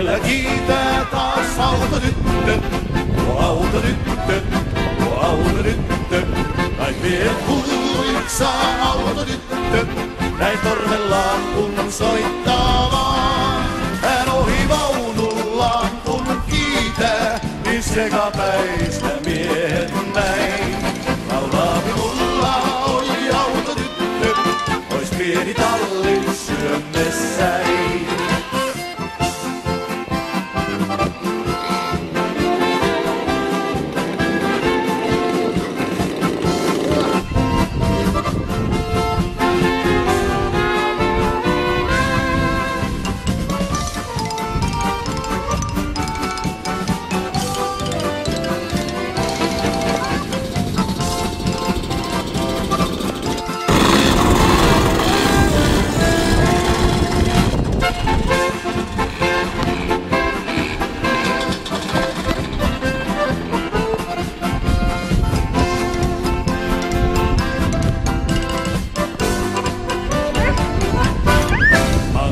Maantiellä kiitää taas autotyttö, autotyttö, autotyttö. Näin pienet huiksaa autotyttö, näin torvellaan kun soittaa vaan. Hän ohi vaunullaan kun kiitää, niin sekapäistä miehet näin. Laulaa minulla oli autotyttö, ois pieni talli syömessäin.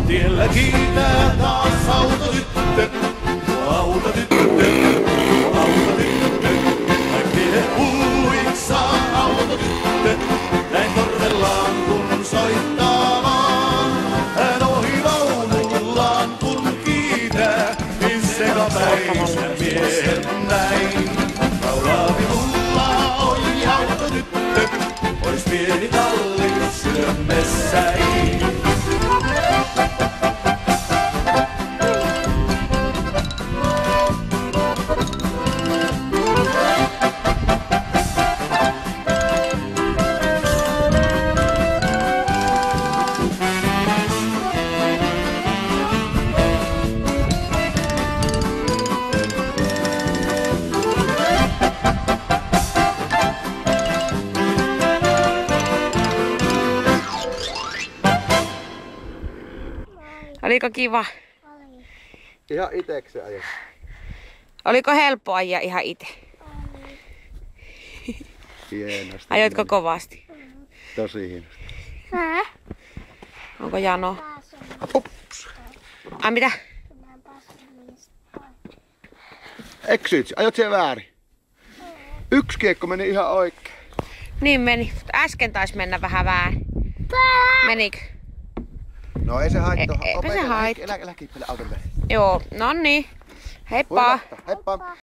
Tiellä kiitää taas autotyttö, autotyttö, autotyttö. Näin pienet huiksaa autotyttö, näin torvellaan kun soittaa vaan. Hän ohi vaunullaan kun kiitää, niin sekapäistä miehet näin. Laulaa minulla oli autotyttö, ois pieni talli syömessäin. Oliko kiva? Oli. Ihan itekseen ajat. Oliko helppo ajaa ihan itse? Oli. Hienosti. Ajoitko kovasti? Tosi hienosti. Onko jano? Ups. Ai mitä? Mä en päässyt niistä pois. Eksyit, ajot siellä väärin. Yksi kiekko meni ihan oikein. Niin meni. Äsken taisi mennä vähän väärin. Menikö? No ei se haittaa. Eipä se haittaa. Elä kiippele auton väliin. Joo, no niin. Heippa. Heippa.